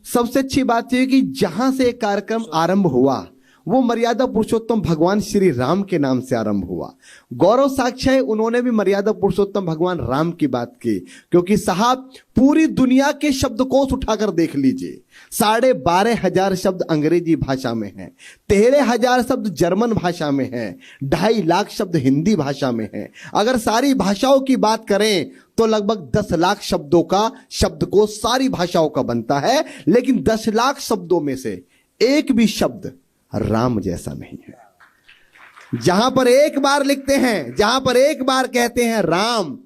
सबसे अच्छी बात यह कि जहां से एक कार्यक्रम आरंभ हुआ वो मर्यादा पुरुषोत्तम भगवान श्री राम के नाम से आरंभ हुआ। गौरव साक्ष्य है, उन्होंने भी मर्यादा पुरुषोत्तम भगवान राम की बात की, क्योंकि साहब पूरी दुनिया के शब्दकोश उठाकर देख लीजिए, 12,500 शब्द अंग्रेजी भाषा में हैं, 13,000 शब्द जर्मन भाषा में हैं, 2.5 लाख शब्द हिंदी भाषा में हैं। अगर सारी भाषाओं की बात करें तो लगभग 10 लाख शब्दों का शब्दकोश सारी भाषाओं का बनता है, लेकिन 10 लाख शब्दों में से एक भी शब्द राम जैसा नहीं है। जहां पर एक बार लिखते हैं, जहां पर एक बार कहते हैं राम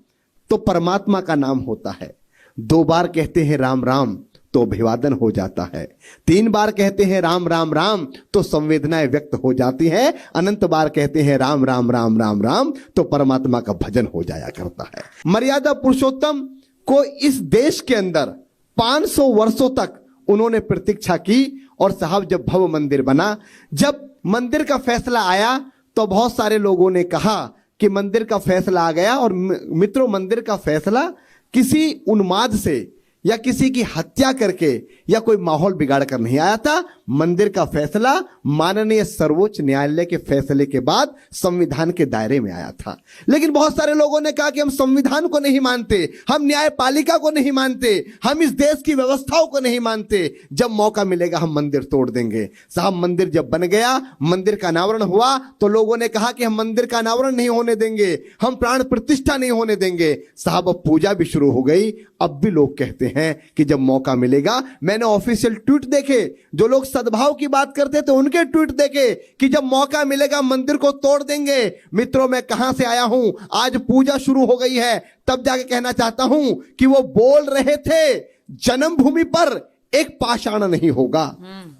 तो परमात्मा का नाम होता है, 2 बार कहते हैं राम राम तो अभिवादन हो जाता है, 3 बार कहते हैं राम राम राम तो संवेदनाएं व्यक्त हो जाती हैं, अनंत बार कहते हैं राम राम राम राम राम तो परमात्मा का भजन हो जाया करता है। मर्यादा पुरुषोत्तम को इस देश के अंदर 500 वर्षों तक उन्होंने प्रतीक्षा की, और साहब जब भव्य मंदिर बना, जब मंदिर का फैसला आया तो बहुत सारे लोगों ने कहा कि मंदिर का फैसला आ गया। और मित्रों, मंदिर का फैसला किसी उन्माद से या किसी की हत्या करके या कोई माहौल बिगाड़ कर नहीं आया था। मंदिर का फैसला माननीय सर्वोच्च न्यायालय के फैसले के बाद संविधान के दायरे में आया था। लेकिन बहुत सारे लोगों ने कहा कि हम संविधान को नहीं मानते, हम न्यायपालिका को नहीं मानते, हम इस देश की व्यवस्थाओं को नहीं मानते, जब मौका मिलेगा हम मंदिर तोड़ देंगे। साहब मंदिर जब बन गया, मंदिर का अनावरण हुआ तो लोगों ने कहा कि हम मंदिर का अनावरण नहीं होने देंगे, हम प्राण प्रतिष्ठा नहीं होने देंगे। साहब अब पूजा भी शुरू हो गई। अब भी लोग कहते हैं कि जब मौका मिलेगा, मैंने ऑफिशियल ट्वीट देखे, जो लोग सद्भाव की बात करते थे उनके ट्वीट देखे कि जब मौका मिलेगा मंदिर को तोड़ देंगे। मित्रों, मैं कहां से आया हूं, आज पूजा शुरू हो गई है, तब जाके कहना चाहता हूं कि वो बोल रहे थे जन्मभूमि पर एक पाषाण नहीं होगा,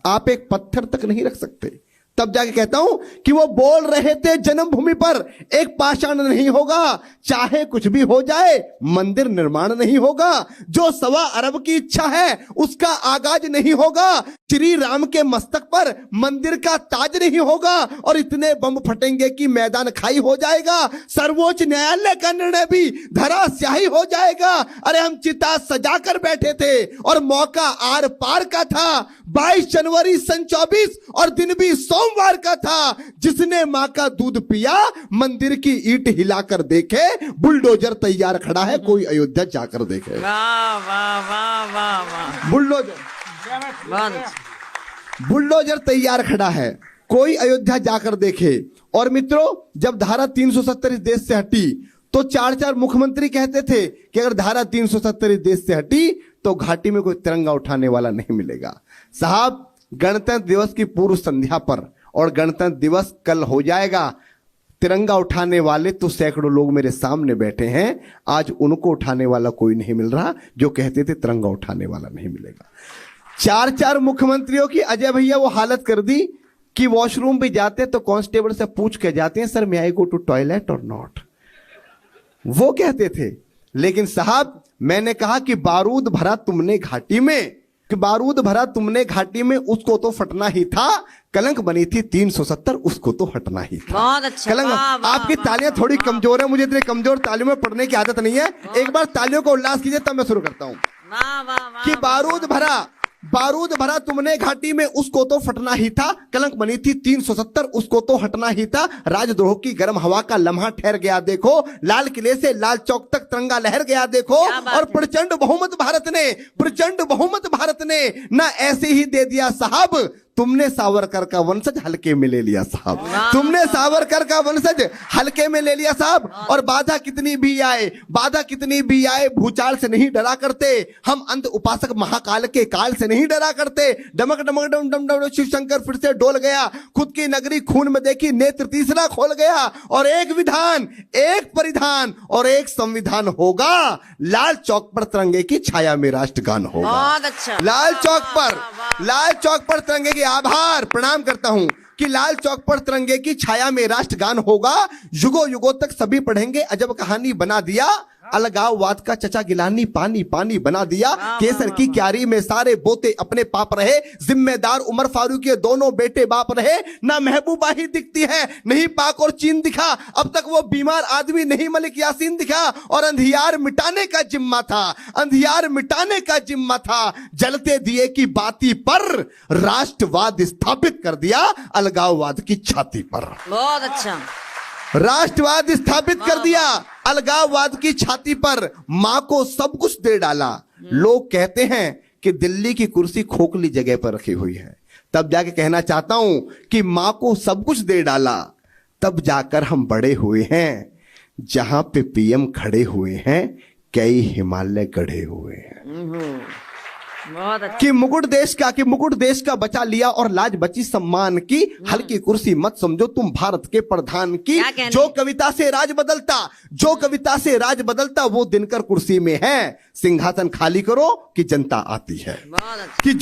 आप एक पत्थर तक नहीं रख सकते। तब जाके कहता हूं कि वो बोल रहे थे जन्मभूमि पर एक पाषाण नहीं होगा, चाहे कुछ भी हो जाए मंदिर निर्माण नहीं होगा, जो 1.25 अरब की इच्छा है उसका आगाज नहीं होगा, श्री राम के मस्तक पर मंदिर का ताज नहीं होगा, और इतने बम फटेंगे कि मैदान खाई हो जाएगा, सर्वोच्च न्यायालय का निर्णय भी धराशायी हो जाएगा। अरे हम चिता सजा कर बैठे थे और मौका आर पार का था, 22 जनवरी सन 24 और दिन भी सोमवार का था। जिसने मां का दूध पिया मंदिर की ईंट हिलाकर देखे, बुलडोजर तैयार खड़ा है, कोई अयोध्या जाकर देखे। वाह वाह वाह वाह वाह, बुलडोजर तैयार खड़ा है, कोई अयोध्या जाकर देखे। और मित्रों, जब धारा 370 इस देश से हटी तो 4 मुख्यमंत्री कहते थे कि अगर धारा 370 इस देश से हटी तो घाटी में कोई तिरंगा उठाने वाला नहीं मिलेगा। साहब गणतंत्र दिवस की पूर्व संध्या पर, और गणतंत्र दिवस कल हो जाएगा, तिरंगा उठाने वाले तो सैकड़ों लोग मेरे सामने बैठे हैं, आज उनको उठाने वाला कोई नहीं मिल रहा जो कहते थे तिरंगा उठाने वाला नहीं मिलेगा। 4 मुख्यमंत्रियों की अजय भैया वो हालत कर दी कि वॉशरूम भी जाते तो कांस्टेबल से पूछ के जाते हैं, sir may I go to toilet or not, वो कहते थे। लेकिन साहब मैंने कहा कि बारूद भरा तुमने घाटी में, कि बारूद भरा तुमने घाटी में, उसको तो फटना ही था, कलंक बनी थी 370, उसको तो हटना ही था। बहुत अच्छा, कलंक। आपकी तालियां थोड़ी कमजोर है, मुझे इतनी कमजोर तालियों में पढ़ने की आदत नहीं है, एक बार तालियों को उल्लास कीजिए तब मैं शुरू करता हूं। कि बारूद भरा तुमने घाटी में, उसको तो फटना ही था, कलंक बनी थी 370, उसको तो हटना ही था, राजद्रोह की गर्म हवा का लम्हा ठहर गया देखो, लाल किले से लाल चौक तक तिरंगा लहर गया देखो, और प्रचंड बहुमत भारत ने ना ऐसे ही दे दिया साहब, तुमने सावरकर का वंशज हल्के में ले लिया साहब, तुमने सावरकर का वंशज हल्के में ले लिया साहब। और बाधा कितनी भी आए भूचाल से नहीं डरा करते, हम अंध उपासक महाकाल के काल से नहीं डरा करते। डमक डमक डम डम डम, शिव शंकर फिर से डोल गया, खुद की नगरी खून में देखी, नेत्र तीसरा खोल गया, और एक विधान, एक परिधान और एक संविधान होगा, लाल चौक पर तिरंगे की छाया में राष्ट्रगान होगा। अच्छा, लाल चौक पर तिरंगे की आभार प्रणाम करता हूं कि लाल चौक पर तिरंगे की छाया में राष्ट्रगान होगा, युगों युगों तक सभी पढ़ेंगे, अजब कहानी बना दिया अलगाववाद का चचा गिलानी पानी पानी बना दिया। वाह, केसर वाह, की वाह। क्यारी में सारे बोते अपने पाप रहे। जिम्मेदार उमर फारूक के दोनों बेटे बाप रहे। ना महबूबा ही दिखती है, नहीं पाक और चीन दिखा। अब तक वो बीमार आदमी नहीं मलिक यासीन दिखा। और अंधियार मिटाने का जिम्मा था, अंधियार मिटाने का जिम्मा था। जलते दिए की बाती पर राष्ट्रवाद स्थापित कर दिया अलगाववाद की छाती पर। बहुत अच्छा। राष्ट्रवाद स्थापित कर दिया अलगाववाद की छाती पर। मां को सब कुछ दे डाला। लोग कहते हैं कि दिल्ली की कुर्सी खोखली जगह पर रखी हुई है। तब जाके कहना चाहता हूं कि मां को सब कुछ दे डाला, तब जाकर हम बड़े हुए हैं। जहां पे पीएम खड़े हुए हैं, कई हिमालय गढ़े हुए हैं। बहुत अच्छा। कि मुकुट देश का बचा लिया और लाज बची सम्मान की। हल्की कुर्सी मत समझो तुम भारत के प्रधान की। क्या कहने? जो कविता से राज बदलता, जो कविता से राज बदलता, वो दिनकर कुर्सी में है। सिंहासन खाली करो कि जनता आती है। बहुत अच्छा। कि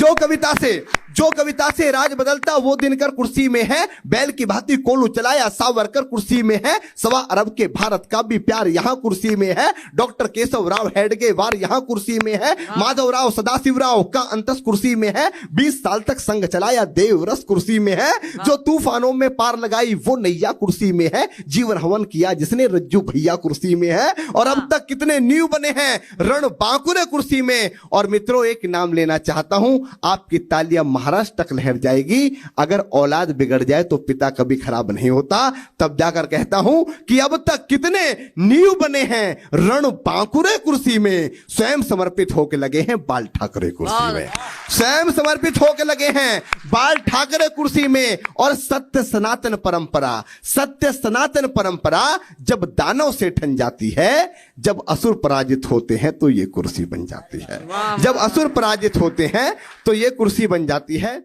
जो कविता से राज बदलता, वो दिनकर कुर्सी में है। बैल की भांति कोलू चलाया सावरकर कुर्सी में है। 1.25 अरब के भारत का भी प्यार यहाँ कुर्सी में है। डॉक्टर केशव राव हेडगेवार यहाँ कुर्सी में है। माधवराव सदाशिवराव का अंतस कुर्सी में है। 20 साल तक संघ चलाया देवरस कुर्सी में है। जो तूफानों में पार लगाई वो नैया कुर्सी में है। जीवन हवन किया जिसने रज्जू भैया कुर्सी में है। और अब तक कितने न्यू बने हैं रण बांकुरे कुर्सी में। और मित्रों, एक नाम लेना चाहता हूं, आपकी तालियां महाराष्ट्र तक लहर जाएगी। अगर औलाद बिगड़ जाए तो पिता कभी खराब नहीं होता। तब जाकर कहता हूं कि अब तक कितने न्यू बने हैं रण बांकुरे कुर्सी में। स्वयं समर्पित होकर लगे हैं बाल ठाकरे कुर्सी में। स्वयं समर्पित होकर लगे हैं बाल ठाकरे कुर्सी में। और सत्य सनातन परंपरा जब दानव से ठन जाती है, जब असुर पराजित होते हैं तो ये कुर्सी बन जाती है। जब असुर पराजित होते हैं तो ये कुर्सी बन जाती है।